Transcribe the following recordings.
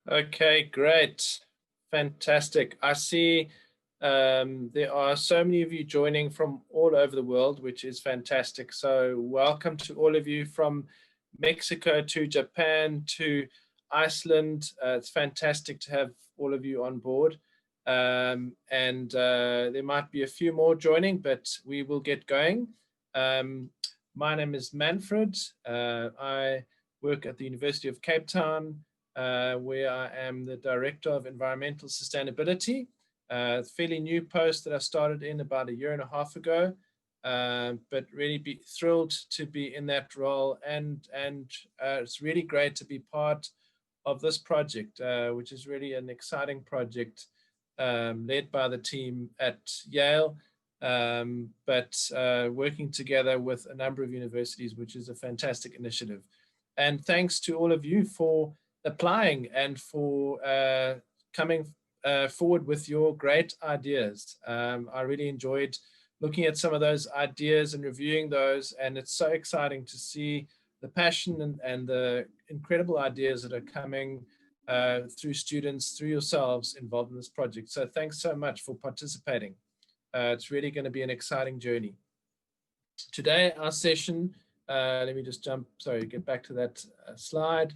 Okay, great. Fantastic. I see there are so many of you joining from all over the world, which is fantastic. So welcome to all of you from Mexico to Japan to Iceland. It's fantastic to have all of you on board. And there might be a few more joining, but we will get going. My name is Manfred. I work at the University of Cape Town, where I am the Director of Environmental Sustainability. Fairly new post that I started in about 1.5 years ago, but really be thrilled to be in that role, and it's really great to be part of this project, which is really an exciting project led by the team at Yale, but working together with a number of universities, which is a fantastic initiative. And thanks to all of you for applying and for coming forward with your great ideas. I really enjoyed looking at some of those ideas and reviewing those, and it's so exciting to see the passion and the incredible ideas that are coming through students, through yourselves involved in this project. So thanks so much for participating. It's really going to be an exciting journey. Today, our session, let me just get back to that slide.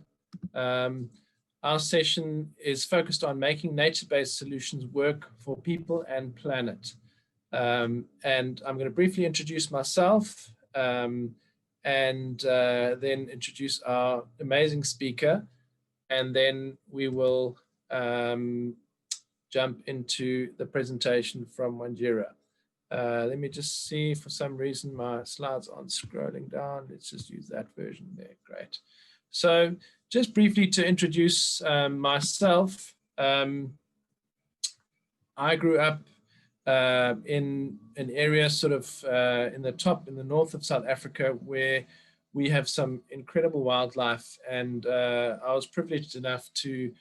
Our session is focused on making nature-based solutions work for people and planet. And I'm going to briefly introduce myself and then introduce our amazing speaker. And then we will jump into the presentation from Wanjira. Let me just see, for some reason my slides aren't scrolling down. Let's just use that version there. Great. So just briefly to introduce myself, I grew up in an area sort of in the north of South Africa, where we have some incredible wildlife, and I was privileged enough to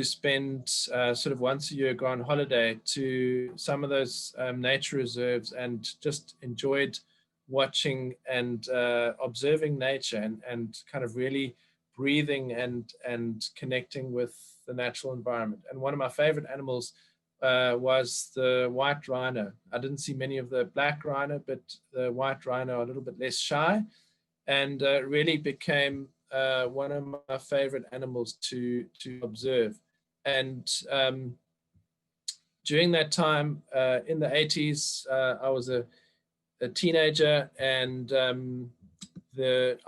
spend sort of once a year, go on holiday to some of those nature reserves, and just enjoyed watching and observing nature, and kind of really breathing and connecting with the natural environment. And one of my favorite animals was the white rhino. I didn't see many of the black rhino, but the white rhino are a little bit less shy, and really became one of my favorite animals to observe. And during that time, in the 80s, I was a teenager, and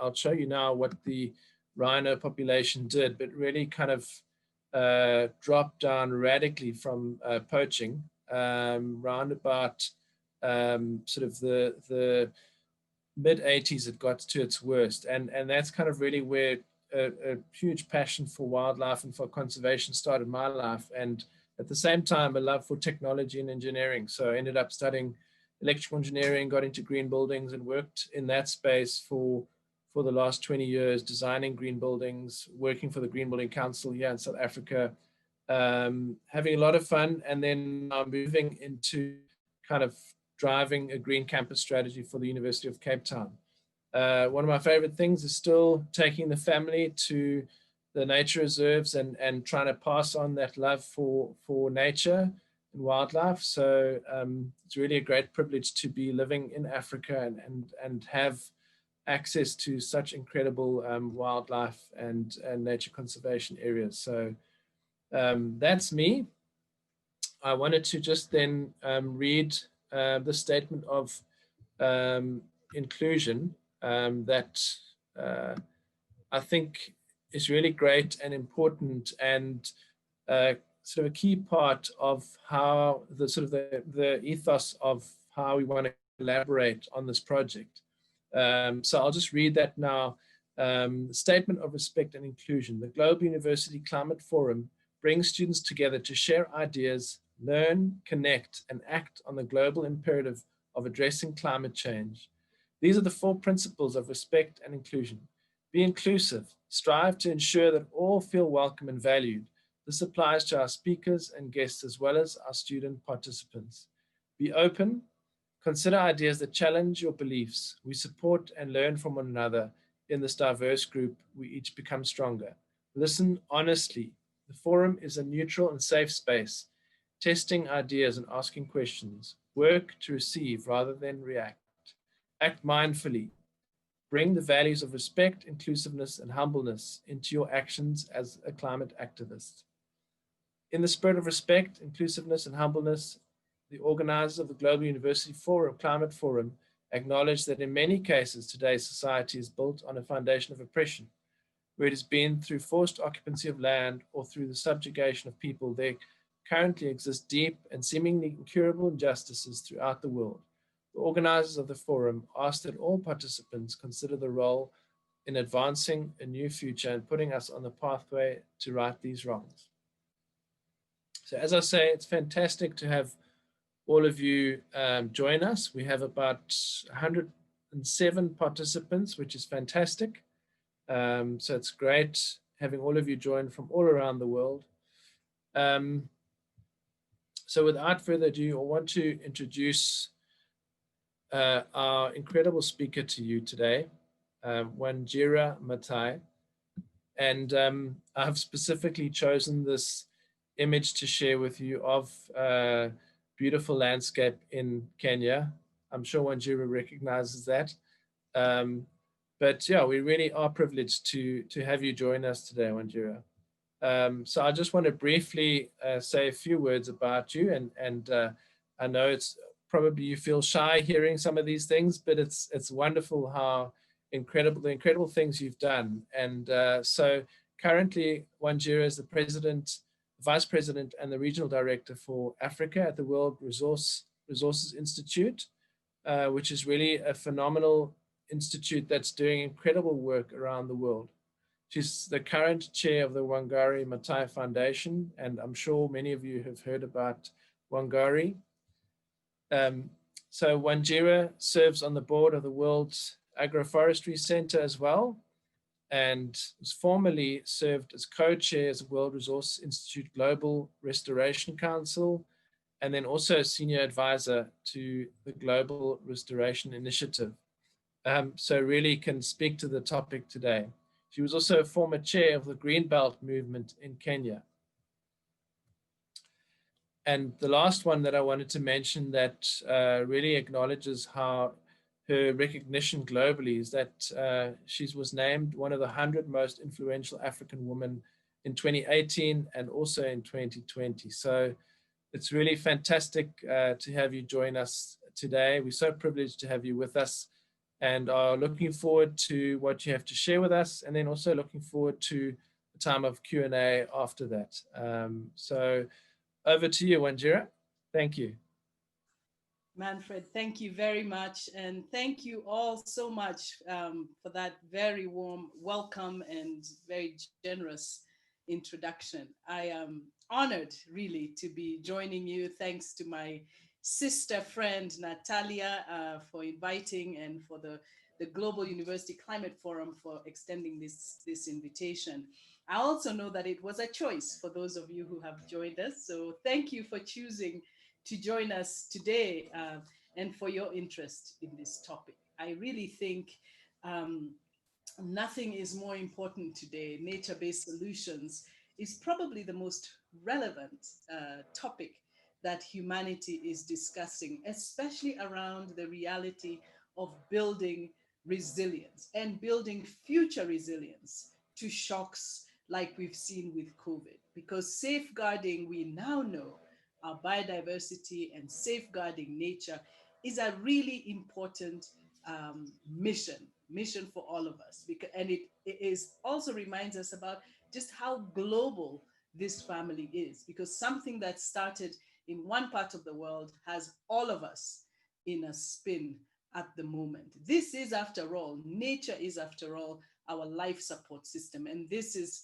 I'll show you now what the rhino population did, but really kind of dropped down radically from poaching round about sort of the mid-80s. It got to its worst, and that's kind of really where a huge passion for wildlife and for conservation started my life, and at the same time a love for technology and engineering. So I ended up studying electrical engineering, got into green buildings, and worked in that space for the last 20 years, designing green buildings, working for the Green Building Council here in South Africa, having a lot of fun, and then moving into kind of driving a green campus strategy for the University of Cape Town. One of my favorite things is still taking the family to the nature reserves and trying to pass on that love for nature and wildlife. So it's really a great privilege to be living in Africa and have access to such incredible wildlife and nature conservation areas. So that's me. I wanted to just then read the statement of inclusion that I think is really great and important, and sort of a key part of how the sort of the ethos of how we want to collaborate on this project. So I'll just read that now. Statement of respect and inclusion. The Global University Climate Forum brings students together to share ideas, learn, connect, and act on the global imperative of addressing climate change. These are the 4 principles of respect and inclusion. Be inclusive. Strive to ensure that all feel welcome and valued. This applies to our speakers and guests as well as our student participants. Be open. Consider ideas that challenge your beliefs. We support and learn from one another. In this diverse group, we each become stronger. Listen honestly. The forum is a neutral and safe space, testing ideas and asking questions. Work to receive rather than react. Act mindfully. Bring the values of respect, inclusiveness, and humbleness into your actions as a climate activist. In the spirit of respect, inclusiveness, and humbleness, the organizers of the Global University Forum, Climate Forum, acknowledge that in many cases today's society is built on a foundation of oppression, where it has been through forced occupancy of land or through the subjugation of people. There currently exist deep and seemingly incurable injustices throughout the world. The organizers of the forum ask that all participants consider the role in advancing a new future and putting us on the pathway to right these wrongs. So as I say, it's fantastic to have all of you join us. We have about 107 participants, which is fantastic. So it's great having all of you join from all around the world. So without further ado, I want to introduce our incredible speaker to you today, Wanjira Matai. And I've specifically chosen this image to share with you of beautiful landscape in Kenya. I'm sure Wanjira recognizes that. But yeah, we really are privileged to have you join us today, Wanjira. So I just want to briefly say a few words about you, and I know it's probably you feel shy hearing some of these things, but it's wonderful how the incredible things you've done. And so currently, Wanjira is the president, vice president, and the regional director for Africa at the World Resources Institute, which is really a phenomenal institute that's doing incredible work around the world. She's the current chair of the Wangari Maathai Foundation, and I'm sure many of you have heard about Wangari. So Wanjira serves on the board of the World Agroforestry Center as well, and was formerly served as co-chair as the World Resource Institute Global Restoration Council, and then also a senior advisor to the Global Restoration Initiative. So really can speak to the topic today. She was also a former chair of the greenbelt movement in Kenya. And the last one that I wanted to mention that really acknowledges how her recognition globally is that she was named one of the 100 most influential African women in 2018 and also in 2020. So it's really fantastic to have you join us today. We're so privileged to have you with us, and are looking forward to what you have to share with us, and then also looking forward to the time of Q&A after that. So over to you, Wanjira. Thank you. Manfred, thank you very much. And thank you all so much for that very warm welcome and very generous introduction. I am honored really to be joining you. Thanks to my sister friend, Natalia, for inviting, and for the Global University Climate Forum for extending this invitation. I also know that it was a choice for those of you who have joined us. So thank you for choosing to join us today and for your interest in this topic. I really think nothing is more important today. Nature-based solutions is probably the most relevant topic that humanity is discussing, especially around the reality of building resilience and building future resilience to shocks like we've seen with COVID. Because safeguarding, we now know, our biodiversity and safeguarding nature is a really important mission for all of us. And it is also reminds us about just how global this family is, because something that started in one part of the world has all of us in a spin at the moment. This is, after all, nature is, after all, our life support system. And this is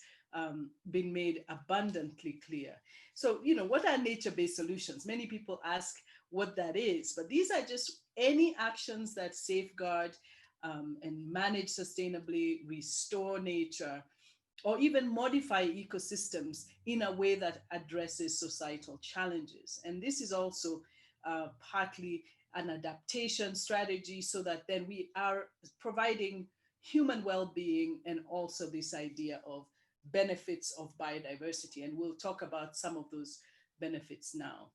been made abundantly clear. So, what are nature-based solutions? Many people ask what that is, but these are just any actions that safeguard and manage sustainably, restore nature, or even modify ecosystems in a way that addresses societal challenges. And this is also partly an adaptation strategy, so that then we are providing human well-being, and also this idea of benefits of biodiversity. And we'll talk about some of those benefits now.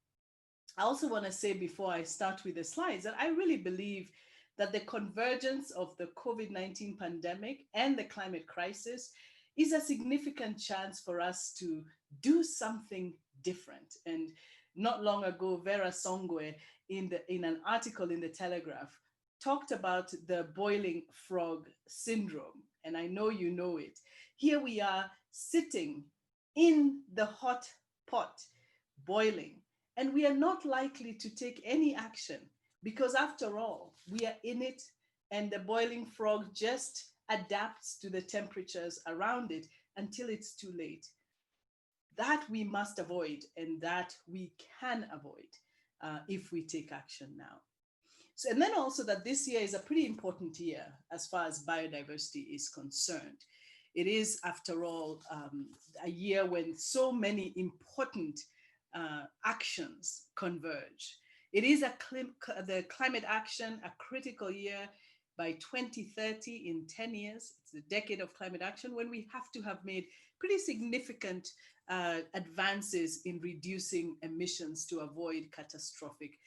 I also want to say before I start with the slides that I really believe that the convergence of the COVID-19 pandemic and the climate crisis is a significant chance for us to do something different. And not long ago, Vera Songwe, in an article in the Telegraph, talked about the boiling frog syndrome. And I know you know it. Here we are sitting in the hot pot, boiling, and we are not likely to take any action because, after all, we are in it, and the boiling frog just adapts to the temperatures around it until it's too late. That we must avoid, and that we can avoid if we take action now. So, and then also that this year is a pretty important year as far as biodiversity is concerned. It is, after all, a year when so many important actions converge. It is the climate action, a critical year. By 2030, in 10 years, it's the decade of climate action, when we have to have made pretty significant advances in reducing emissions to avoid catastrophic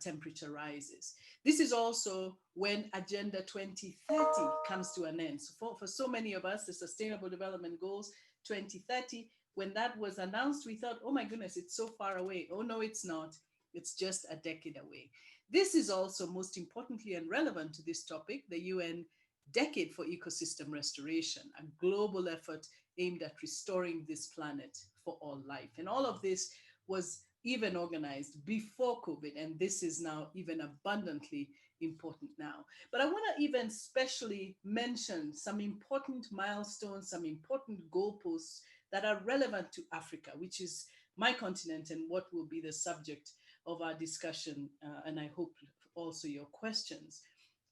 temperature rises. This is also when Agenda 2030 comes to an end. So for so many of us, the Sustainable Development Goals 2030, when that was announced, we thought, oh my goodness, it's so far away. Oh no, it's not. It's just a decade away. This is also, most importantly and relevant to this topic, the UN Decade for Ecosystem Restoration, a global effort aimed at restoring this planet for all life. And all of this was even organized before COVID, and this is now even abundantly important now. But I want to even specially mention some important milestones, some important goalposts that are relevant to Africa, which is my continent and what will be the subject of our discussion, and I hope also your questions.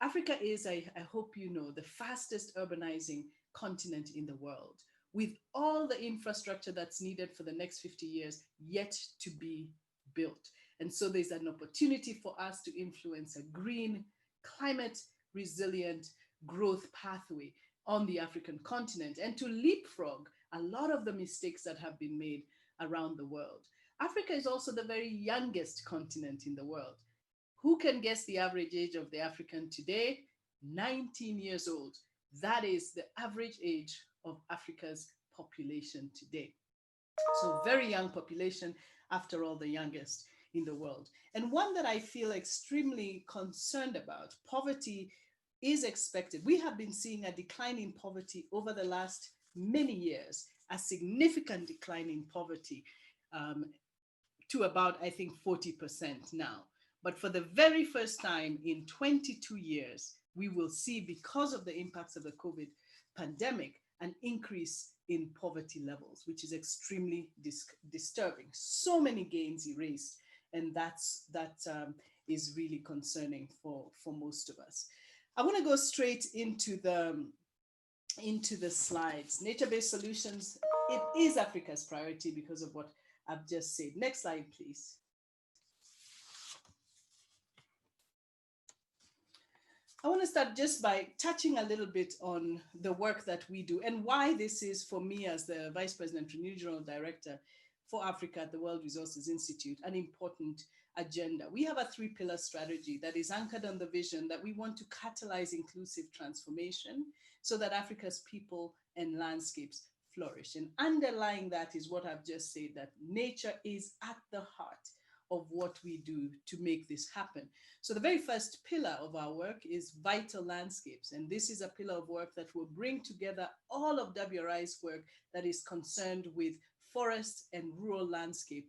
Africa is, I hope you know, the fastest urbanizing continent in the world, with all the infrastructure that's needed for the next 50 years yet to be built. And so there's an opportunity for us to influence a green, climate resilient growth pathway on the African continent and to leapfrog a lot of the mistakes that have been made around the world. Africa is also the very youngest continent in the world. Who can guess the average age of the African today? 19 years old. That is the average age of Africa's population today. So very young population, after all, the youngest in the world. And one that I feel extremely concerned about, poverty is expected. We have been seeing a decline in poverty over the last many years, a significant decline in poverty to about, I think, 40% now. But for the very first time in 22 years, we will see, because of the impacts of the COVID pandemic, an increase in poverty levels, which is extremely disturbing. So many gains erased, and that is really concerning for most of us. I want to go straight into the slides. Nature-based solutions, it is Africa's priority because of what I've just said. Next slide, please. I want to start just by touching a little bit on the work that we do and why this is, for me as the Vice President and Regional Director for Africa at the World Resources Institute, an important agenda. We have a three-pillar strategy that is anchored on the vision that we want to catalyze inclusive transformation so that Africa's people and landscapes flourish. And underlying that is what I've just said, that nature is at the heart of what we do to make this happen. So the very first pillar of our work is vital landscapes. And this is a pillar of work that will bring together all of WRI's work that is concerned with forest and rural landscape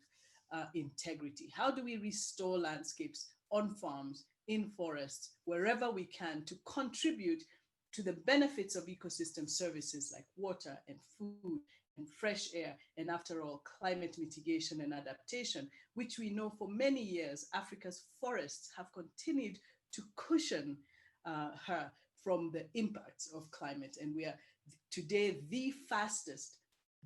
integrity. How do we restore landscapes on farms, in forests, wherever we can, to contribute to the benefits of ecosystem services like water and food and fresh air, and after all, climate mitigation and adaptation, which we know for many years, Africa's forests have continued to cushion her from the impacts of climate. And we are today the fastest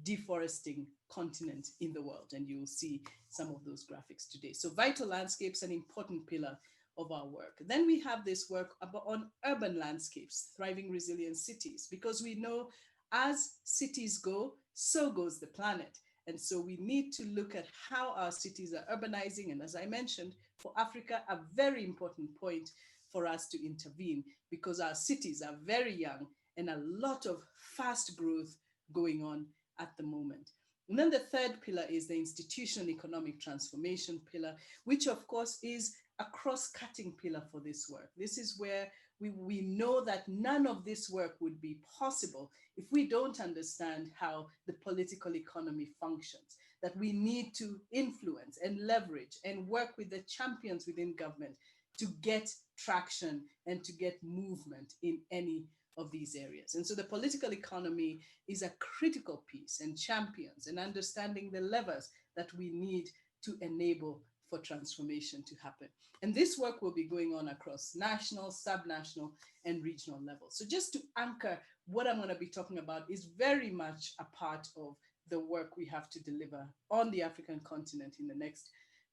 deforesting continent in the world. And you will see some of those graphics today. So vital landscapes, an important pillar of our work. Then we have this work on urban landscapes, thriving resilient cities, because we know As cities go, so goes the planet. And so we need to look at how our cities are urbanizing. And as I mentioned, for Africa, a very important point for us to intervene because our cities are very young and a lot of fast growth going on at the moment. And then the third pillar is the institutional economic transformation pillar, which of course is a cross-cutting pillar for this work. This is where we know that none of this work would be possible if we don't understand how the political economy functions, that we need to influence and leverage and work with the champions within government to get traction and to get movement in any of these areas. And so the political economy is a critical piece, and champions and understanding the levers that we need to enable for transformation to happen. And this work will be going on across national, subnational, and regional levels. So just to anchor what I'm going to be talking about is very much a part of the work we have to deliver on the African continent in the next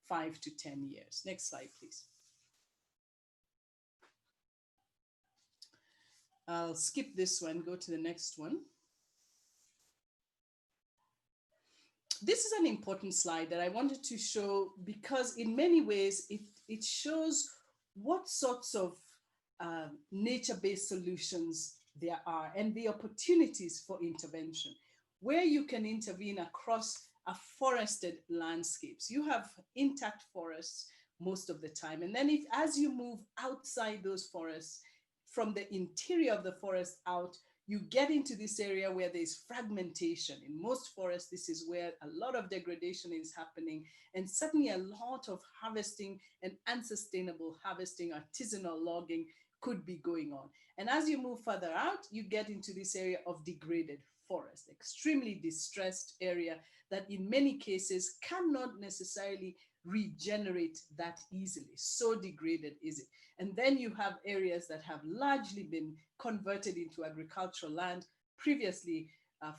5 to 10 years. Next slide, please. I'll skip this one, go to the next one. This is an important slide that I wanted to show because in many ways it shows what sorts of nature-based solutions there are and the opportunities for intervention, where you can intervene across a forested landscapes. You have intact forests most of the time. And then as you move outside those forests, from the interior of the forest out, you get into this area where there's fragmentation. In most forests, this is where a lot of degradation is happening, and suddenly a lot of harvesting and unsustainable harvesting, artisanal logging could be going on. And as you move further out, you get into this area of degraded forest, extremely distressed area that in many cases cannot necessarily regenerate that easily. So degraded is it. And then you have areas that have largely been converted into agricultural land, previously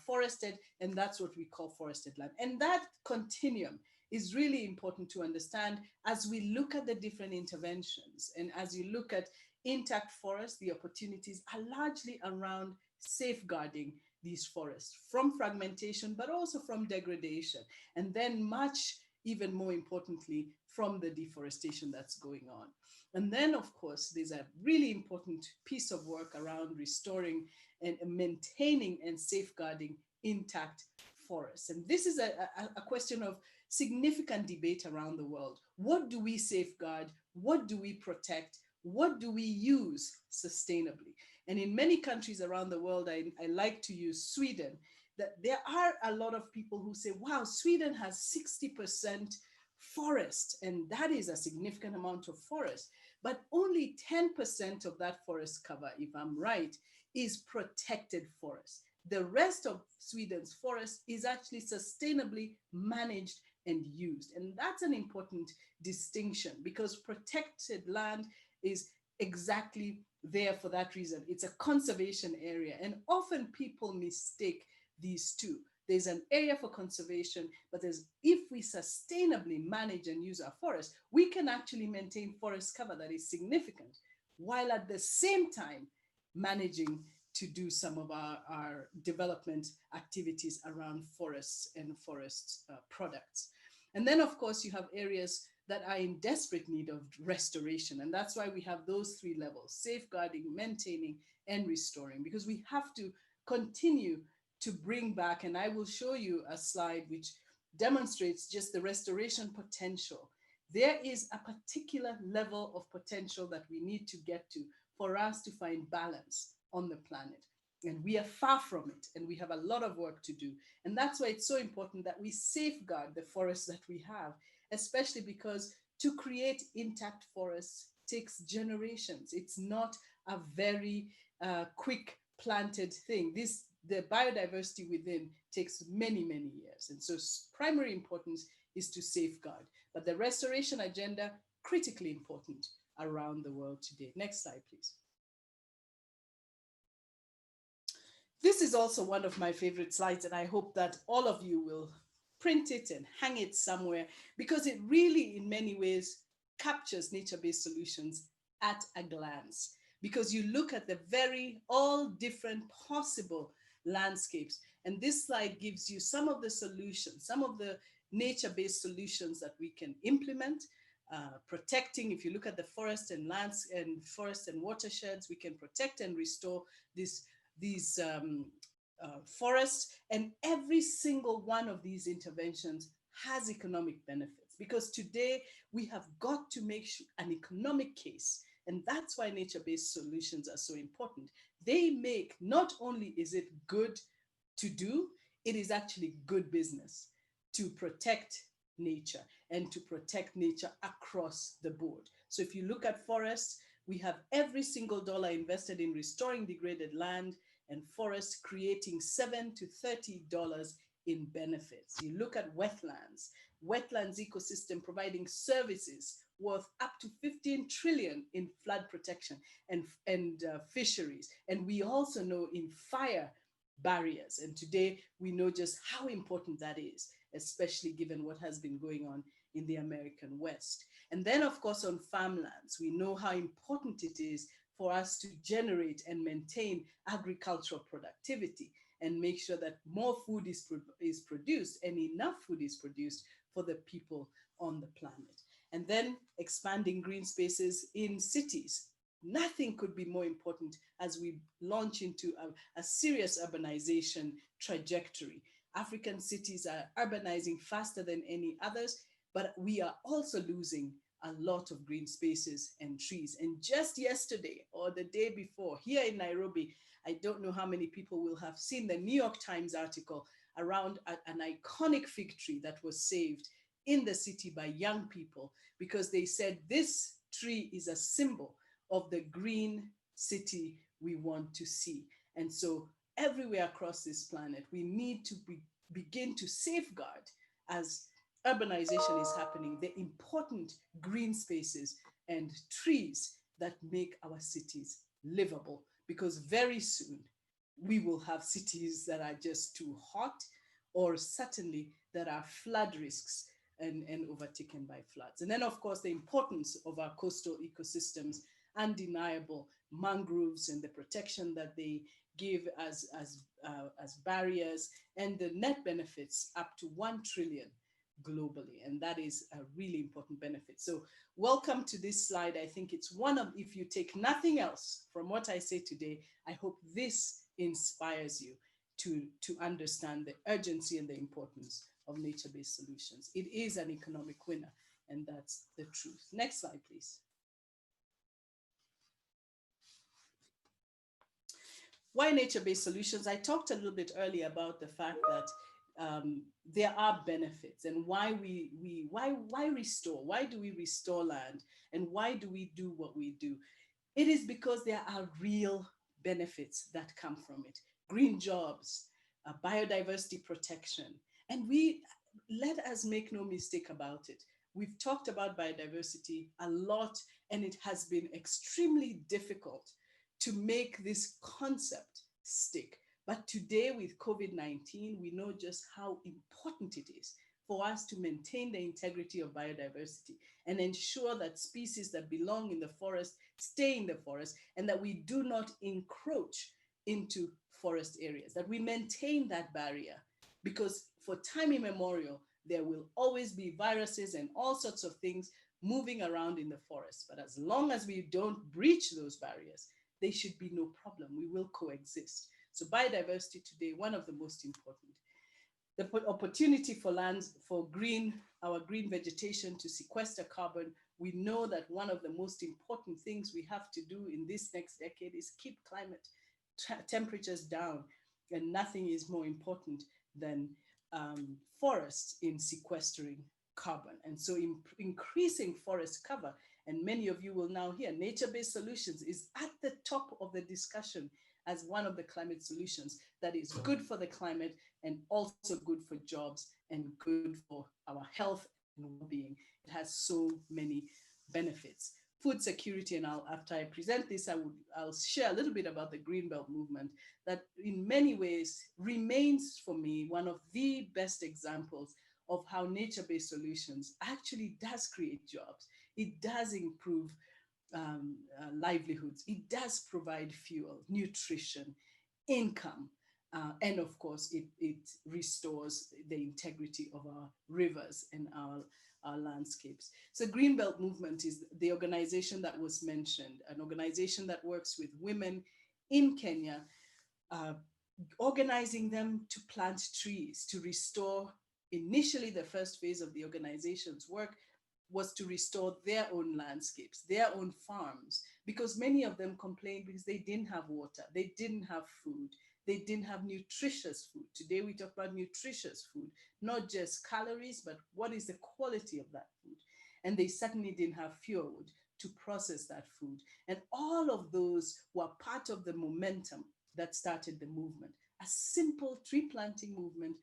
forested, and that's what we call forested land. And that continuum is really important to understand as we look at the different interventions. And as you look at intact forests, the opportunities are largely around safeguarding these forests from fragmentation, but also from degradation. And then much even more importantly, from the deforestation that's going on. And then, of course, there's a really important piece of work around restoring and maintaining and safeguarding intact forests. And this is a question of significant debate around the world. What do we safeguard? What do we protect? What do we use sustainably? And in many countries around the world, I like to use Sweden, that there are a lot of people who say, wow, Sweden has 60% forest, and that is a significant amount of forest, but only 10% of that forest cover, if I'm right, is protected forest. The rest of Sweden's forest is actually sustainably managed and used. And that's an important distinction because protected land is exactly there for that reason. It's a conservation area, and often people mistake these two. There's an area for conservation, but if we sustainably manage and use our forests, we can actually maintain forest cover that is significant, while at the same time managing to do some of our development activities around forests and forest products. And then, of course, you have areas that are in desperate need of restoration. And that's why we have those three levels: safeguarding, maintaining, and restoring, because we have to continue to bring back, and I will show you a slide which demonstrates just the restoration potential. There is a particular level of potential that we need to get to for us to find balance on the planet. And we are far from it, and we have a lot of work to do. And that's why it's so important that we safeguard the forests that we have, especially because to create intact forests takes generations. It's not a very quick planted thing. The biodiversity within takes many, many years. And so primary importance is to safeguard. But the restoration agenda, critically important around the world today. Next slide, please. This is also one of my favorite slides, and I hope that all of you will print it and hang it somewhere, because it really, in many ways, captures nature-based solutions at a glance. Because you look at all different possible landscapes. And this slide gives you some of the solutions, some of the nature-based solutions that we can implement. Protecting, if you look at the forest and lands and forest and watersheds, we can protect and restore these forests. And every single one of these interventions has economic benefits, because today we have got to make an economic case. And that's why nature-based solutions are so important. They make, not only is it good to do, it is actually good business to protect nature and to protect nature across the board. So if you look at forests, we have every single dollar invested in restoring degraded land and forests creating $7 to $30 in benefits. You look at wetlands ecosystem providing services worth up to 15 trillion in flood protection and fisheries. And we also know in fire barriers. And today we know just how important that is, especially given what has been going on in the American West. And then, of course, on farmlands, we know how important it is for us to generate and maintain agricultural productivity and make sure that more food is produced and enough food is produced for the people on the planet. And then expanding green spaces in cities. Nothing could be more important as we launch into a serious urbanization trajectory. African cities are urbanizing faster than any others, but we are also losing a lot of green spaces and trees. And just yesterday or the day before, here in Nairobi, I don't know how many people will have seen the New York Times article around an iconic fig tree that was saved in the city by young people, because they said this tree is a symbol of the green city we want to see. And so everywhere across this planet, we need to begin to safeguard, as urbanization is happening, the important green spaces and trees that make our cities livable, because very soon we will have cities that are just too hot, or certainly that are flood risks and overtaken by floods. And then, of course, the importance of our coastal ecosystems, undeniable, mangroves and the protection that they give as barriers, and the net benefits up to 1 trillion globally. And that is a really important benefit. So welcome to this slide. I think it's one of, if you take nothing else from what I say today, I hope this inspires you to understand the urgency and the importance of nature-based solutions. It is an economic winner, and that's the truth. Next slide, please. Why nature-based solutions? I talked a little bit earlier about the fact that there are benefits, and why restore? Why do we restore land? And why do we do what we do? It is because there are real benefits that come from it. Green jobs, biodiversity protection. And let us make no mistake about it. We've talked about biodiversity a lot, and it has been extremely difficult to make this concept stick. But today with COVID-19, we know just how important it is for us to maintain the integrity of biodiversity and ensure that species that belong in the forest stay in the forest, and that we do not encroach into forest areas, that we maintain that barrier, because for time immemorial, there will always be viruses and all sorts of things moving around in the forest. But as long as we don't breach those barriers, there should be no problem. We will coexist. So biodiversity today, one of the most important. The opportunity for lands, for our green vegetation to sequester carbon. We know that one of the most important things we have to do in this next decade is keep climate temperatures down. And nothing is more important than forests in sequestering carbon. And so increasing forest cover, and many of you will now hear nature-based solutions is at the top of the discussion as one of the climate solutions that is good for the climate and also good for jobs and good for our health and well-being. It has so many benefits. Food security, and after I present this, I'll share a little bit about the greenbelt movement that in many ways remains for me one of the best examples of how nature-based solutions actually does create jobs. It does improve livelihoods. It does provide fuel, nutrition, income, And of course, it restores the integrity of our rivers and our landscapes. So Greenbelt Movement is the organization that was mentioned, an organization that works with women in Kenya, uh, organizing them to plant trees, to restore. Initially, the first phase of the organization's work was to restore their own landscapes, their own farms, because many of them complained because they didn't have water, they didn't have food, they didn't have nutritious food. Today we talk about nutritious food, not just calories, but what is the quality of that food. And they certainly didn't have firewood to process that food. And all of those were part of the momentum that started the movement. A simple tree planting movement.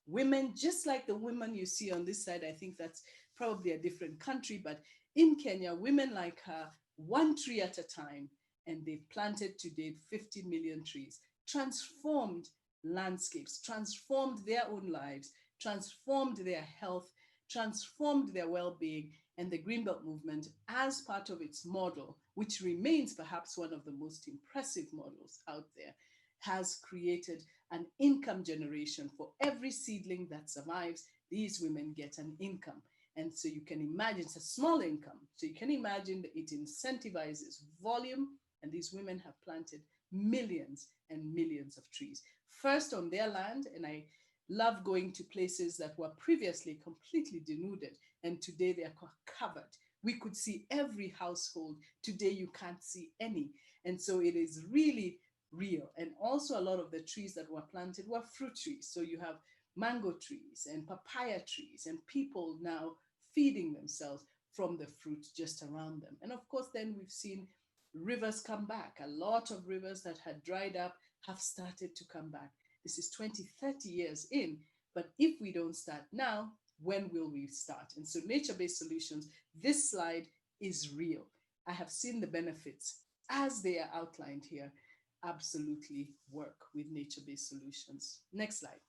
Women, just like the women you see on this side, I think that's probably a different country, but in Kenya, women like her, one tree at a time, and they've planted to date 50 million trees, transformed landscapes, transformed their own lives, transformed their health, transformed their well-being. And the Greenbelt movement, as part of its model, which remains perhaps one of the most impressive models out there, has created an income generation. For every seedling that survives, these women get an income. And so you can imagine it's a small income. So you can imagine that it incentivizes volume, and these women have planted millions and millions of trees. First on their land, and I love going to places that were previously completely denuded, and today they are covered. We could see every household. Today you can't see any. And so it is really real. And also a lot of the trees that were planted were fruit trees. So you have mango trees and papaya trees, and people now feeding themselves from the fruit just around them. And of course, then we've seen rivers come back. A lot of rivers that had dried up have started to come back. This is 20, 30 years in, but if we don't start now, when will we start? And so nature-based solutions, this slide is real. I have seen the benefits as they are outlined here. Absolutely work with nature-based solutions. Next slide.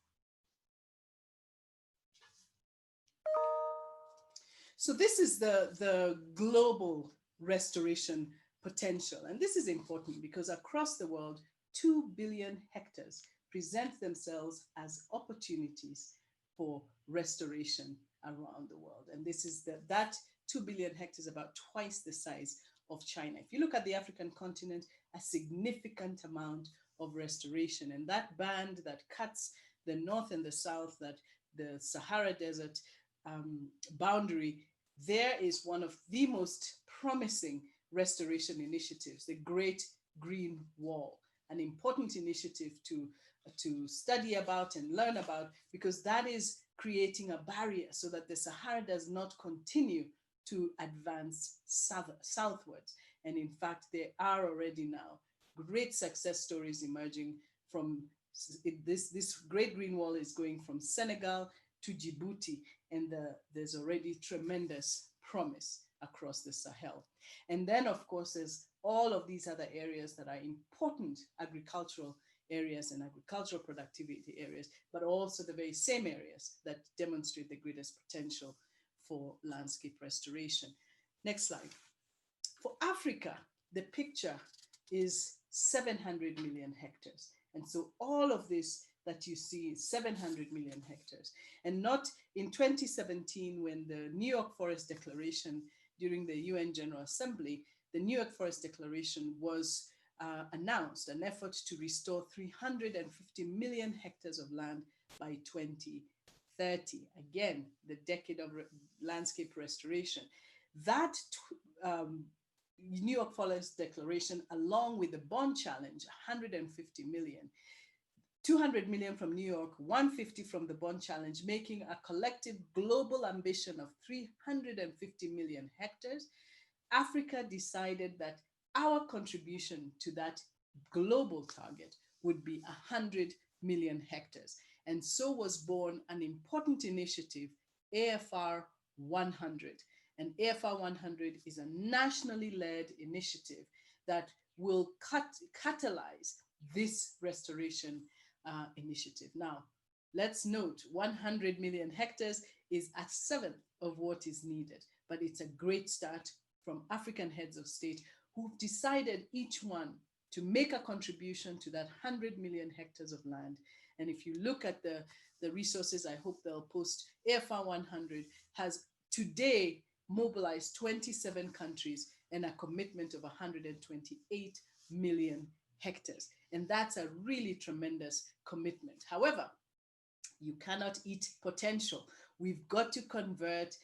So this is the global restoration potential. And this is important because across the world, 2 billion hectares present themselves as opportunities for restoration around the world. And this is that 2 billion hectares, about twice the size of China. If you look at the African continent, a significant amount of restoration. And that band that cuts the north and the south, that the Sahara Desert boundary, there is one of the most promising restoration initiatives, the Great Green Wall, an important initiative to study about and learn about, because that is creating a barrier so that the Sahara does not continue to advance southwards. And in fact, there are already now great success stories emerging from this Great Green Wall is going from Senegal to Djibouti, and there's already tremendous promise across the Sahel. And then, of course, there's all of these other areas that are important agricultural areas and agricultural productivity areas, but also the very same areas that demonstrate the greatest potential for landscape restoration. Next slide. For Africa, the picture is 700 million hectares. And so all of this that you see is 700 million hectares. And not in 2017, when the New York Forest Declaration during the UN General Assembly, the New York Forest Declaration was announced, an effort to restore 350 million hectares of land by 2030. Again, the decade of landscape restoration. That New York Forest Declaration, along with the Bond Challenge, 150 million, 200 million from New York, 150 from the Bond Challenge, making a collective global ambition of 350 million hectares. Africa decided that our contribution to that global target would be 100 million hectares. And so was born an important initiative, AFR 100. And AFR 100 is a nationally led initiative that will catalyze this restoration initiative. Now, let's note 100 million hectares is a seventh of what is needed, but it's a great start from African heads of state who've decided each one to make a contribution to that 100 million hectares of land. And if you look at the resources, I hope they'll post, AFR 100 has today mobilized 27 countries and a commitment of 128 million hectares. And that's a really tremendous commitment. However, you cannot eat potential. We've got to convert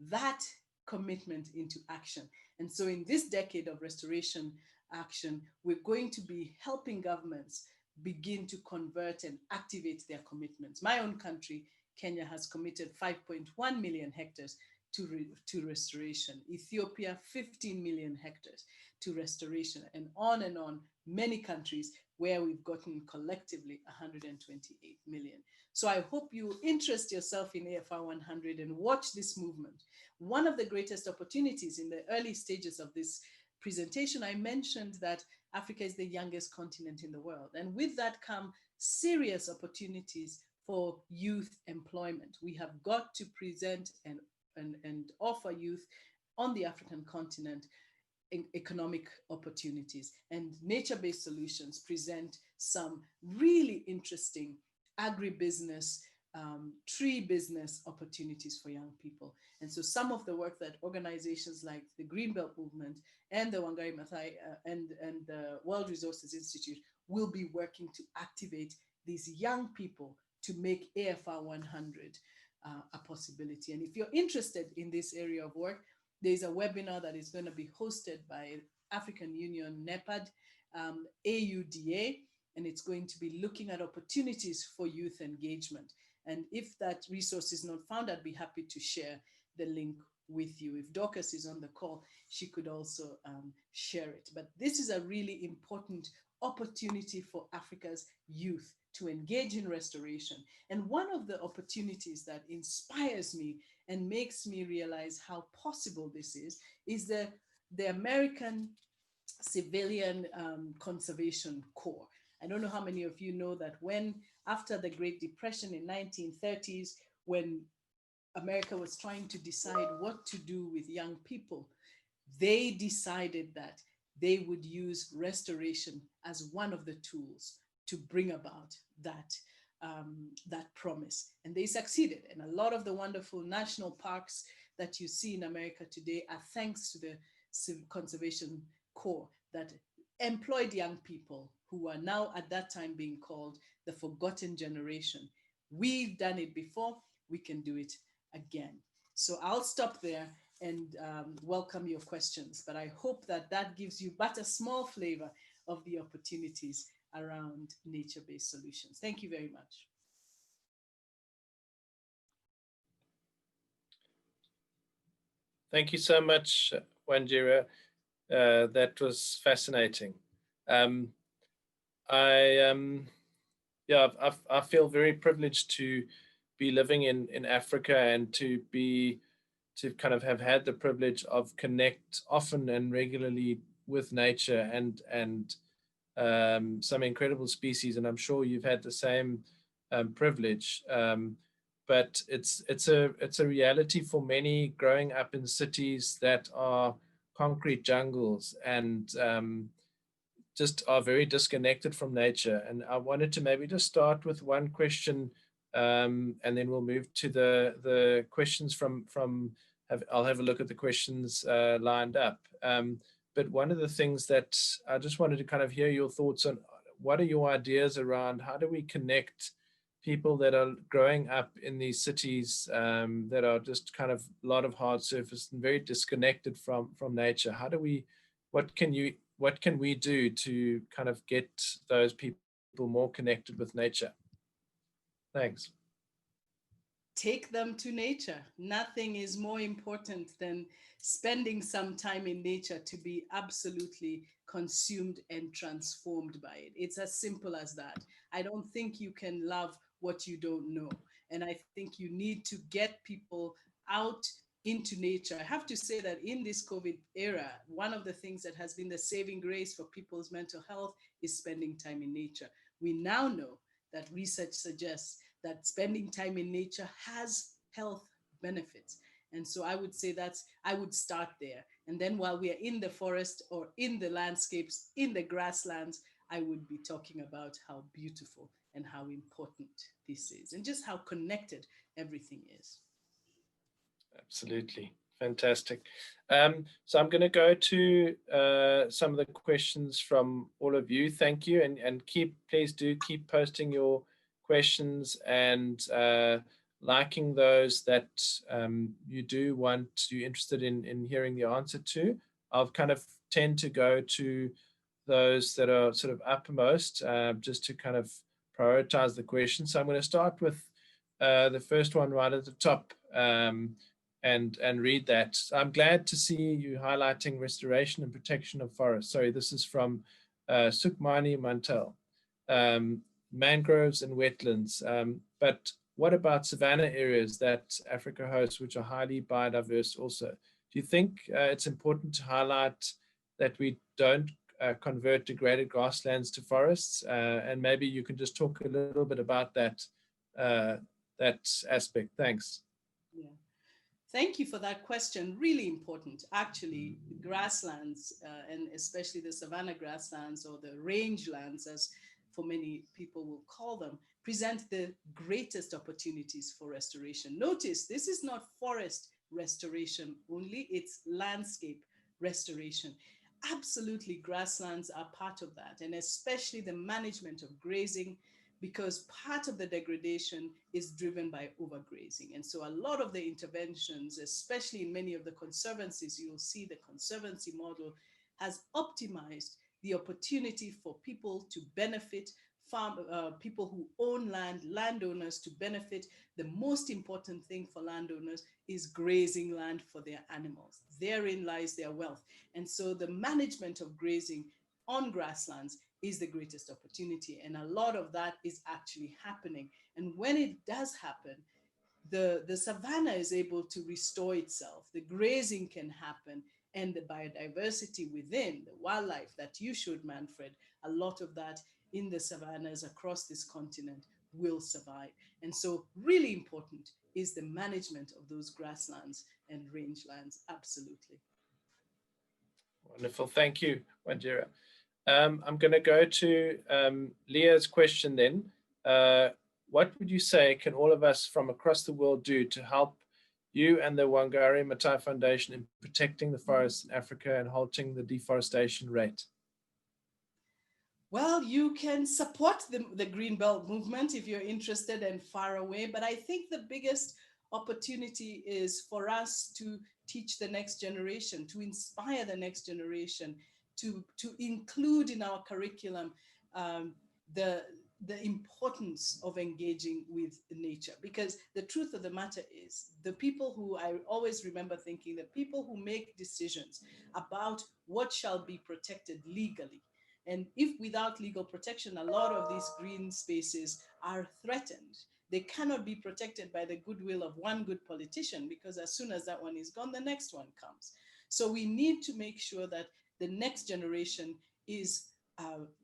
that commitment into action. And so in this decade of restoration action, we're going to be helping governments begin to convert and activate their commitments. My own country, Kenya, has committed 5.1 million hectares to restoration. Ethiopia, 15 million hectares to restoration, and on, many countries where we've gotten collectively 128 million. So I hope you interest yourself in AFR 100 and watch this movement. One of the greatest opportunities in the early stages of this presentation, I mentioned that Africa is the youngest continent in the world. And with that come serious opportunities for youth employment. We have got to present and offer youth on the African continent economic opportunities. And nature-based solutions present some really interesting agribusiness, tree business opportunities for young people. And so some of the work that organizations like the Greenbelt movement and the Wangari Maathai and the World Resources Institute will be working to activate these young people to make AFR 100 a possibility. And if you're interested in this area of work, there's a webinar that is going to be hosted by African Union, NEPAD, AUDA, and it's going to be looking at opportunities for youth engagement. And if that resource is not found, I'd be happy to share the link with you. If Dorcas is on the call, she could also share it. But this is a really important opportunity for Africa's youth to engage in restoration. And one of the opportunities that inspires me and makes me realize how possible this is the American Civilian Conservation Corps. I don't know how many of you know that when, after the Great Depression in 1930s, when America was trying to decide what to do with young people, they decided that they would use restoration as one of the tools to bring about that, that promise. And they succeeded. And a lot of the wonderful national parks that you see in America today are thanks to the Conservation Corps that employed young people who are now at that time being called the forgotten generation. We've done it before, we can do it again. So I'll stop there and welcome your questions, but I hope that that gives you but a small flavor of the opportunities around nature-based solutions. Thank you very much. Thank you so much, Wanjira. That was fascinating. I feel very privileged to be living in Africa and to kind of have had the privilege of connect often and regularly with nature and some incredible species, and I'm sure you've had the same privilege. But it's a reality for many growing up in cities that are concrete jungles and just are very disconnected from nature. And I wanted to maybe just start with one question, and then we'll move to the questions from I'll have a look at the questions lined up. But one of the things that I just wanted to kind of hear your thoughts on, what are your ideas around how do we connect people that are growing up in these cities that are just kind of a lot of hard surface and very disconnected from nature? How do we, what can we do to kind of get those people more connected with nature? Thanks. Take them to nature. Nothing is more important than spending some time in nature to be absolutely consumed and transformed by it. It's as simple as that. I don't think you can love what you don't know. And I think you need to get people out into nature. I have to say that in this COVID era, one of the things that has been the saving grace for people's mental health is spending time in nature. We now know that research suggests that spending time in nature has health benefits. And so I would say I would start there. And then while we are in the forest or in the landscapes, in the grasslands, I would be talking about how beautiful and how important this is, and just how connected everything is. Absolutely. Fantastic. So I'm going to go to some of the questions from all of you. Thank you. And please do keep posting your questions and liking those that you're interested in hearing the answer to. I'll kind of tend to go to those that are sort of uppermost just to kind of prioritize the question. So I'm going to start with the first one right at the top. And read that. I'm glad to see you highlighting restoration and protection of forests. Sorry, this is from Sukmani Mantel. Mangroves and wetlands. But what about savanna areas that Africa hosts, which are highly biodiverse also? Do you think it's important to highlight that we don't convert degraded grasslands to forests? And maybe you can just talk a little bit about that aspect. Thanks. Yeah. Thank you for that question. Really important. Actually, grasslands, and especially the savanna grasslands or the rangelands, as for many people will call them, present the greatest opportunities for restoration. Notice this is not forest restoration only, it's landscape restoration. Absolutely, grasslands are part of that, and especially the management of grazing, because part of the degradation is driven by overgrazing. And so a lot of the interventions, especially in many of the conservancies, you'll see the conservancy model has optimized the opportunity for people to benefit, people who own land, landowners to benefit. The most important thing for landowners is grazing land for their animals. Therein lies their wealth. And so the management of grazing on grasslands is the greatest opportunity. And a lot of that is actually happening. And when it does happen, the savanna is able to restore itself, the grazing can happen, and the biodiversity within, the wildlife that you showed, Manfred, a lot of that in the savannas across this continent will survive. And so really important is the management of those grasslands and rangelands. Absolutely. Wonderful. Thank you, Wanjira. I'm going to go to Leah's question then. What would you say can all of us from across the world do to help you and the Wangari Maathai Foundation in protecting the forests in Africa and halting the deforestation rate? Well, you can support the Greenbelt movement if you're interested and far away. But I think the biggest opportunity is for us to teach the next generation, to inspire the next generation, to include in our curriculum um, the, the importance of engaging with nature. Because the truth of the matter is, the people who, I always remember thinking, the people who make decisions about what shall be protected legally, and if without legal protection, a lot of these green spaces are threatened. They cannot be protected by the goodwill of one good politician, because as soon as that one is gone, the next one comes. So we need to make sure that the next generation is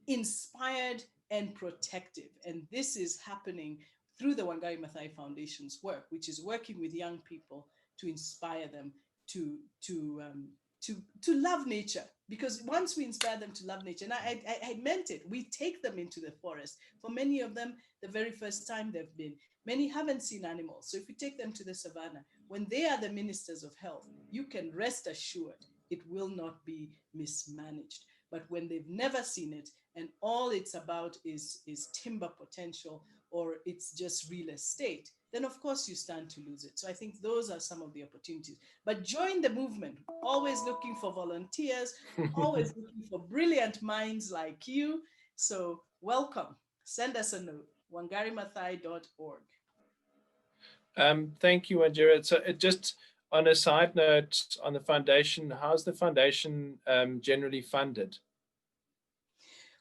inspired and protective. And this is happening through the Wangari Maathai Foundation's work, which is working with young people to inspire them to, to, um, to love nature. Because once we inspire them to love nature, and I meant it, we take them into the forest. For many of them, the very first time they've been, many haven't seen animals. So if you take them to the savannah, when they are the ministers of health, you can rest assured it will not be mismanaged. But when they've never seen it and all it's about is timber potential, or it's just real estate, then of course you stand to lose it. So I think those are some of the opportunities. But join the movement, always looking for volunteers, always looking for brilliant minds like you. So welcome. Send us a note, wangarimathai.org. Thank you, Wanjira. So just on a side note on the foundation, how's the foundation generally funded?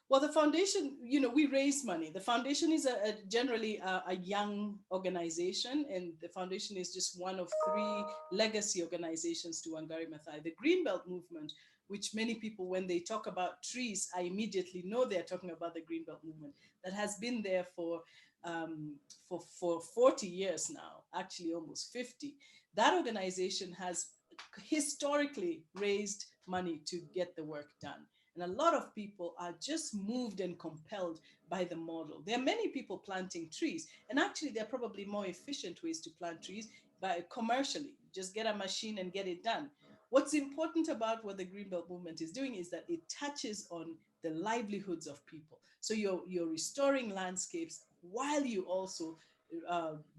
Well, the foundation, we raise money. The foundation is generally a young organization, and the foundation is just one of three legacy organizations to Wangari Maathai. The Greenbelt movement, which many people, when they talk about trees, I immediately know they're talking about the Greenbelt movement that has been there for 40 years now, actually almost 50. That organization has historically raised money to get the work done. And And a lot of people are just moved and compelled by the model. There are many people planting trees, and actually, there are probably more efficient ways to plant trees by commercially. Just get a machine and get it done. What's important about what the Greenbelt movement is doing is that it touches on the livelihoods of people. So you're restoring landscapes while you also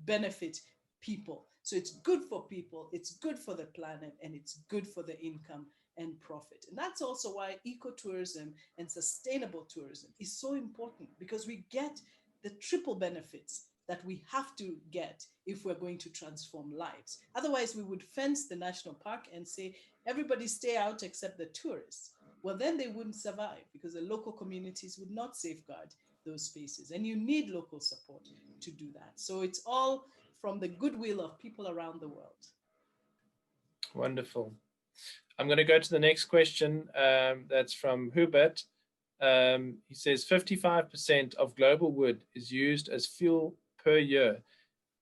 benefit people. So it's good for people, it's good for the planet, and it's good for the income and profit. And that's also why ecotourism and sustainable tourism is so important, because we get the triple benefits that we have to get if we're going to transform lives. Otherwise, we would fence the national park and say, everybody stay out except the tourists. Well, then they wouldn't survive, because the local communities would not safeguard those spaces. And you need local support to do that. So it's all from the goodwill of people around the world. Wonderful. I'm going to go to the next question. That's from Hubert. He says 55% of global wood is used as fuel per year,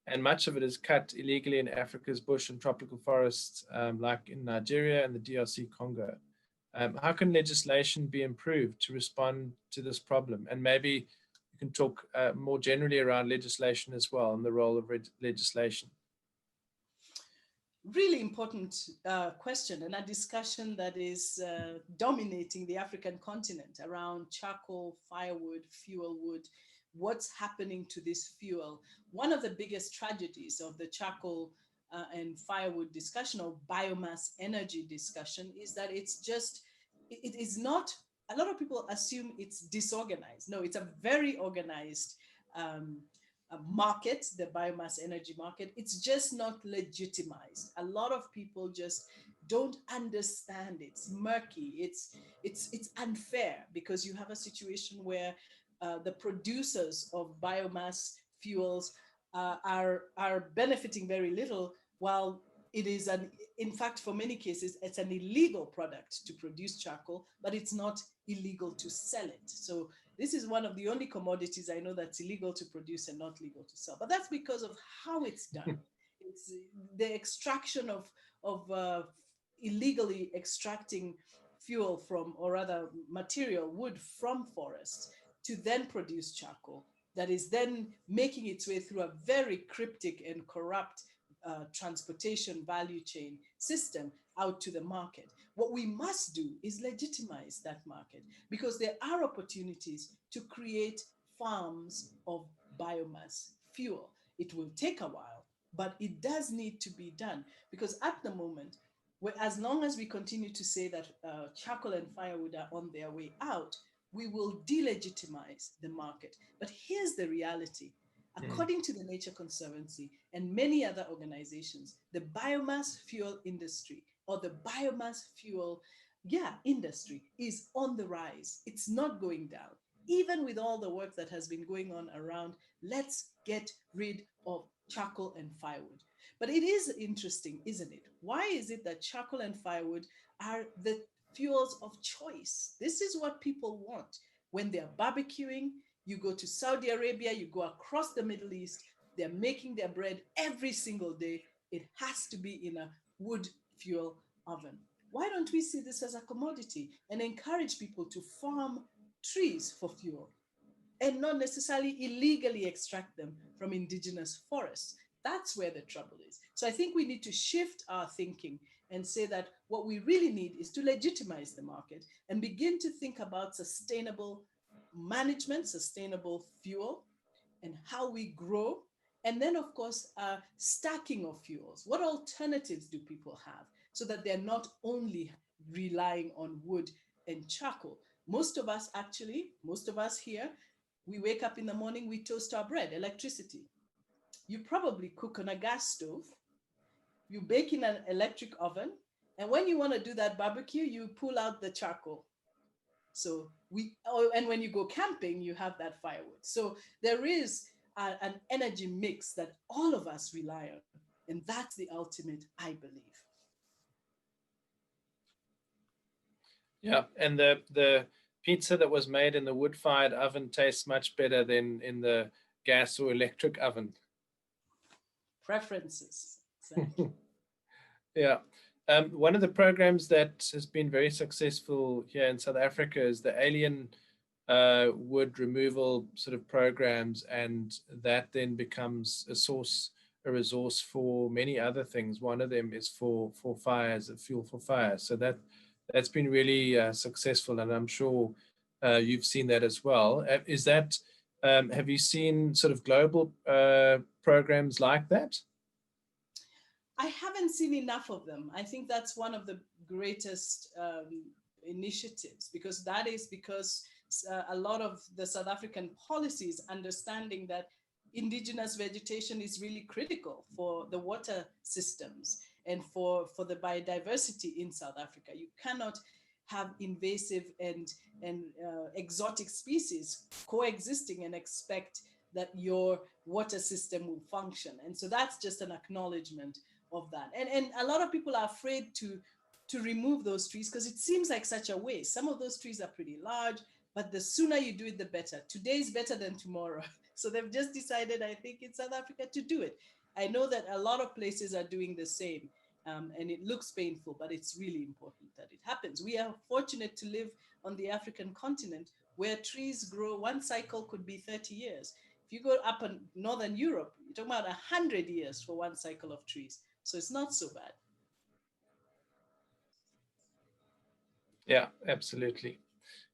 and much of it is cut illegally in Africa's bush and tropical forests, like in Nigeria and the DRC Congo. How can legislation be improved to respond to this problem? And maybe you can talk more generally around legislation as well, and the role of legislation. Really important question, and a discussion that is dominating the African continent around charcoal, firewood, fuel wood. What's happening to this fuel? One of the biggest tragedies of the charcoal and firewood discussion, or biomass energy discussion, is that it is not, a lot of people assume it's disorganized. No, it's a very organized market, the biomass energy market. It's just not legitimized. A lot of people just don't understand. It's murky. It's unfair, because you have a situation where the producers of biomass fuels are benefiting very little, while it is in fact, for many cases, it's an illegal product to produce charcoal, but it's not illegal to sell it. So this is one of the only commodities I know that's illegal to produce and not legal to sell. But that's because of how it's done. It's the extraction of illegally extracting fuel from, or rather material, wood from forests, to then produce charcoal that is then making its way through a very cryptic and corrupt transportation value chain system out to the market. What we must do is legitimize that market, because there are opportunities to create farms of biomass fuel. It will take a while, but it does need to be done, because at the moment, as long as we continue to say that charcoal and firewood are on their way out, we will delegitimize the market. But here's the reality. According to the Nature Conservancy and many other organizations, the biomass fuel industry, or the biomass fuel industry, is on the rise. It's not going down. Even with all the work that has been going on around, let's get rid of charcoal and firewood. But it is interesting, isn't it? Why is it that charcoal and firewood are the fuels of choice? This is what people want. When they're barbecuing, you go to Saudi Arabia, you go across the Middle East, they're making their bread every single day. It has to be in a wood fuel oven. Why don't we see this as a commodity and encourage people to farm trees for fuel and not necessarily illegally extract them from indigenous forests? That's where the trouble is. So I think we need to shift our thinking and say that what we really need is to legitimize the market and begin to think about sustainable management, sustainable fuel, and how we grow. And then, of course, stacking of fuels. What alternatives do people have so that they're not only relying on wood and charcoal? Most of us here, we wake up in the morning, we toast our bread, electricity. You probably cook on a gas stove, you bake in an electric oven, and when you want to do that barbecue, you pull out the charcoal. So and when you go camping, you have that firewood. So there is an energy mix that all of us rely on. And that's the ultimate, I believe. Yeah, and the pizza that was made in the wood-fired oven tastes much better than in the gas or electric oven. Preferences. Exactly. Yeah. One of the programs that has been very successful here in South Africa is the alien wood removal sort of programs, and that then becomes a resource for many other things. One of them is for fires, a fuel for fire. So that's been really successful, and I'm sure you've seen that as well. Is that have you seen sort of global programs like that? I haven't seen enough of them. I think that's one of the greatest initiatives, because that is because a lot of the South African policies understanding that indigenous vegetation is really critical for the water systems and for the biodiversity in South Africa. You cannot have invasive and exotic species coexisting and expect that your water system will function. And so that's just an acknowledgement of that. And a lot of people are afraid to remove those trees because it seems like such a waste. Some of those trees are pretty large, but the sooner you do it, the better. Today is better than tomorrow. So they've just decided, I think, in South Africa to do it. I know that a lot of places are doing the same. And it looks painful, but it's really important that it happens. We are fortunate to live on the African continent where trees grow. One cycle could be 30 years. If you go up in Northern Europe, you're talking about 100 years for one cycle of trees. So it's not so bad. Yeah, absolutely.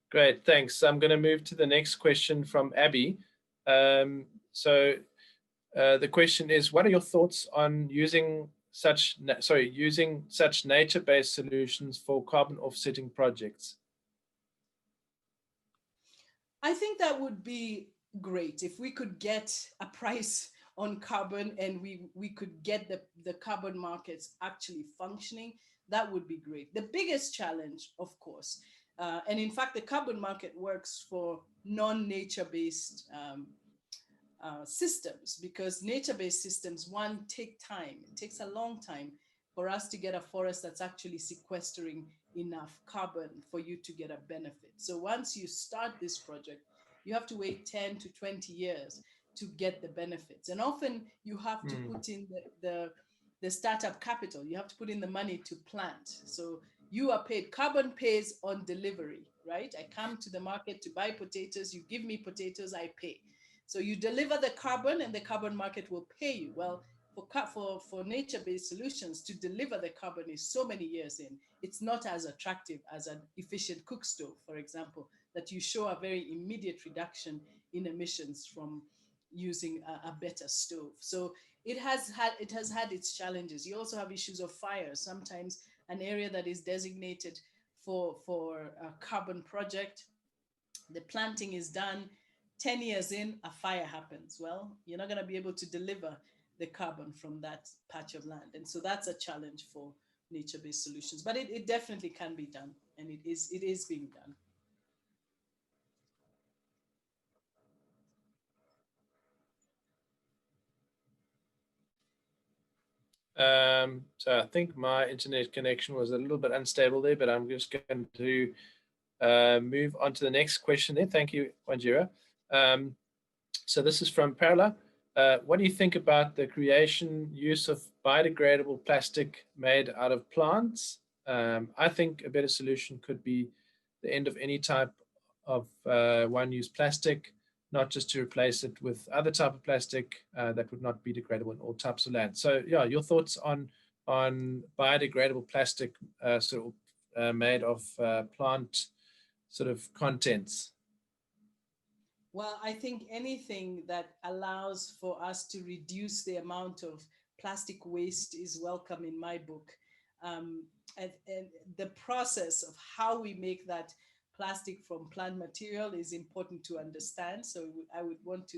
Great, thanks. I'm going to move to the next question from Abby. So the question is, what are your thoughts on using such nature-based solutions for carbon offsetting projects? I think that would be great if we could get a price on carbon and we could get the carbon markets actually functioning. That would be great. The biggest challenge, of course, and in fact, the carbon market works for non-nature based systems, because nature-based systems, one, take time. It takes a long time for us to get a forest that's actually sequestering enough carbon for you to get a benefit. So once you start this project, you have to wait 10 to 20 years to get the benefits. And often you have to put in the startup capital. You have to put in the money to plant. So you are paid. Carbon pays on delivery, right? I come to the market to buy potatoes. You give me potatoes, I pay. So you deliver the carbon and the carbon market will pay you. Well, for nature-based solutions, to deliver the carbon is so many years in. It's not as attractive as an efficient cook stove, for example, that you show a very immediate reduction in emissions from using a better stove. So it has had its challenges. You also have issues of fire. Sometimes an area that is designated for a carbon project, the planting is done, 10 years in, a fire happens. Well, you're not going to be able to deliver the carbon from that patch of land. And so that's a challenge for nature-based solutions. But it definitely can be done, and it is being done. So I think my internet connection was a little bit unstable there, but I'm just going to move on to the next question there. Thank you, Wanjira. So this is from Perla. What do you think about the creation use of biodegradable plastic made out of plants? I think a better solution could be the end of any type of one-use plastic, not just to replace it with other type of plastic that would not be degradable in all types of land. So yeah, your thoughts on biodegradable plastic sort of made of plant sort of contents? Well, I think anything that allows for us to reduce the amount of plastic waste is welcome in my book. And the process of how we make that plastic from plant material is important to understand. So I would want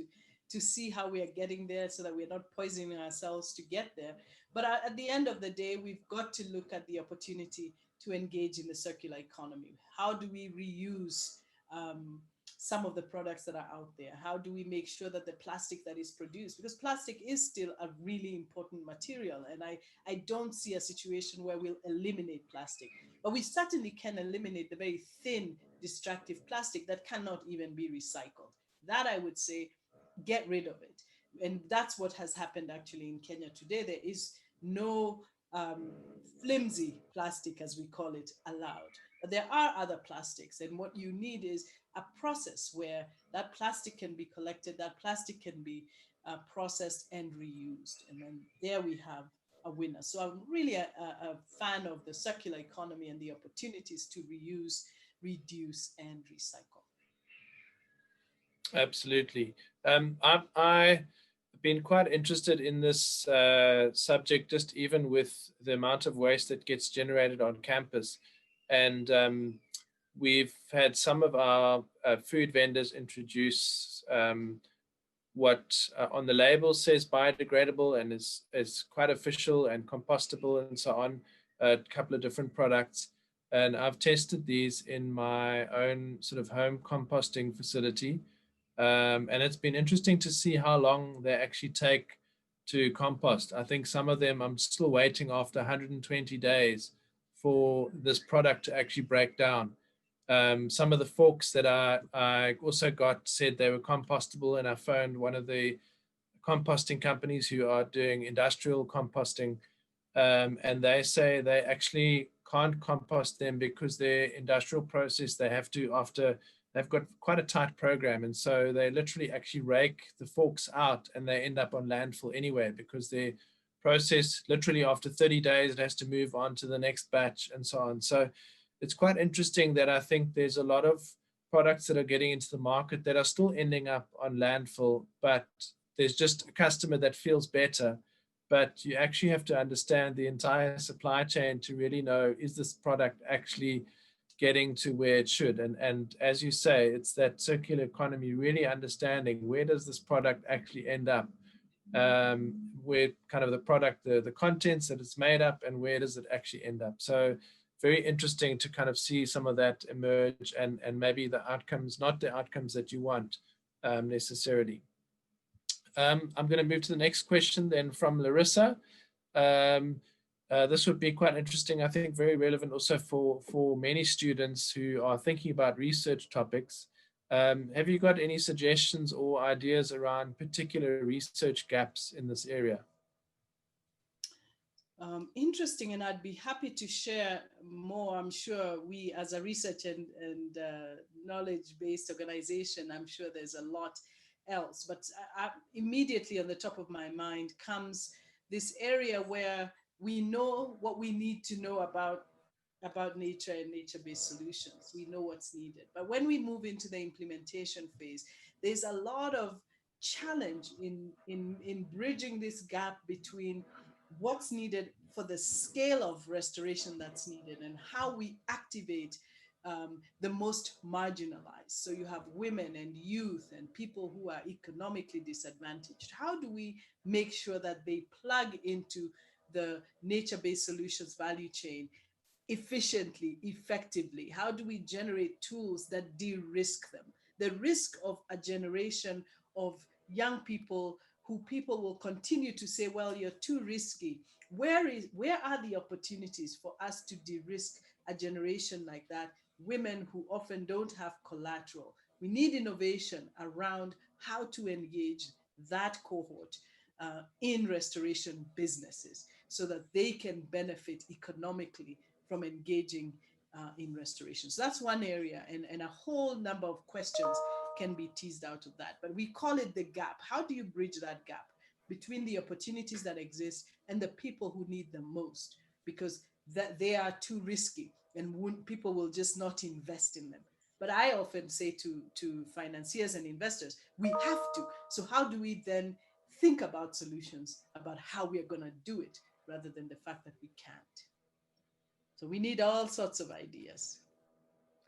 to see how we are getting there so that we're not poisoning ourselves to get there. But at the end of the day, we've got to look at the opportunity to engage in the circular economy. How do we reuse um, some of the products that are out there? How do we make sure that the plastic that is produced, because plastic is still a really important material, and I don't see a situation where we'll eliminate plastic, but we certainly can eliminate the very thin, destructive plastic that cannot even be recycled. That I would say, get rid of it. And that's what has happened actually in Kenya today. There is no um, flimsy plastic, as we call it, allowed. But there are other plastics, and what you need is a process where that plastic can be collected, that plastic can be processed and reused. And then there we have a winner. So I'm really a fan of the circular economy and the opportunities to reuse, reduce, and recycle. Absolutely. I've been quite interested in this subject, just even with the amount of waste that gets generated on campus. And we've had some of our food vendors introduce what on the label says biodegradable and is quite official and compostable and so on, a couple of different products. And I've tested these in my own sort of home composting facility. And it's been interesting to see how long they actually take to compost. I think some of them I'm still waiting after 120 days for this product to actually break down. Some of the forks that I also got said they were compostable, and I phoned one of the composting companies who are doing industrial composting, and they say they actually can't compost them because their industrial process, they have to, after they've got quite a tight program, and so they literally actually rake the forks out and they end up on landfill anyway because their process, literally after 30 days it has to move on to the next batch and so on. So it's quite interesting that I think there's a lot of products that are getting into the market that are still ending up on landfill, but there's just a customer that feels better. But you actually have to understand the entire supply chain to really know, is this product actually getting to where it should? And as you say, it's that circular economy, really understanding where does this product actually end up? Where kind of the product, the contents that it's made up, and where does it actually end up? So very interesting to kind of see some of that emerge, and maybe the outcomes, not the outcomes that you want necessarily. I'm going to move to the next question then from Larissa. This would be quite interesting, I think very relevant also for many students who are thinking about research topics. Have you got any suggestions or ideas around particular research gaps in this area? Interesting, and I'd be happy to share more. I'm sure we, as a research and knowledge-based organization, I'm sure there's a lot else. But immediately on the top of my mind comes this area where we know what we need to know about nature and nature-based solutions. We know what's needed. But when we move into the implementation phase, there's a lot of challenge in bridging this gap between what's needed for the scale of restoration that's needed and how we activate the most marginalized. So you have women and youth and people who are economically disadvantaged. How do we make sure that they plug into the nature-based solutions value chain efficiently, effectively? How do we generate tools that de-risk them? The risk of a generation of young people who people will continue to say, well, you're too risky. Where are the opportunities for us to de-risk a generation like that? Women who often don't have collateral. We need innovation around how to engage that cohort in restoration businesses so that they can benefit economically from engaging in restoration. So that's one area, and a whole number of questions can be teased out of that. But we call it the gap. How do you bridge that gap between the opportunities that exist and the people who need them most? Because that they are too risky and people will just not invest in them. But I often say to financiers and investors, we have to. So how do we then think about solutions, about how we are going to do it, rather than the fact that we can't? So we need all sorts of ideas.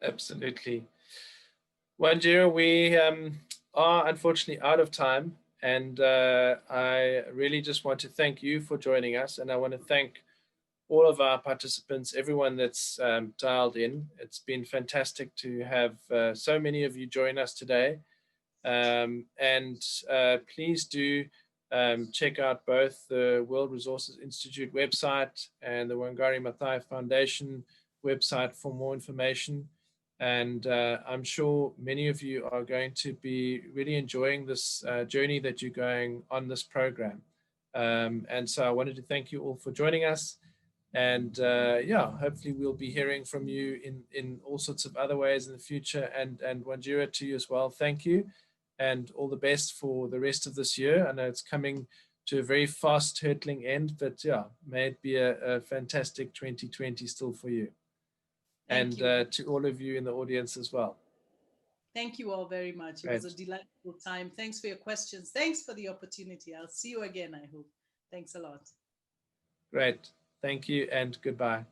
Absolutely. Wanjira, we are unfortunately out of time, and I really just want to thank you for joining us, and I want to thank all of our participants, everyone that's dialed in. It's been fantastic to have so many of you join us today. And please do check out both the World Resources Institute website and the Wangari Maathai Foundation website for more information. And I'm sure many of you are going to be really enjoying this journey that you're going on this program. And so I wanted to thank you all for joining us. And yeah, hopefully we'll be hearing from you in all sorts of other ways in the future. And Wanjira, to you as well, thank you, and all the best for the rest of this year. I know it's coming to a very fast hurtling end, but yeah, may it be a fantastic 2020 still for you. Thank And you. to all of you in the audience as well. Thank you all very much. It was a Great. delightful time. Thanks for your questions. Thanks for the opportunity. I'll see you again, I hope. Thanks a lot. Great. Thank you and goodbye.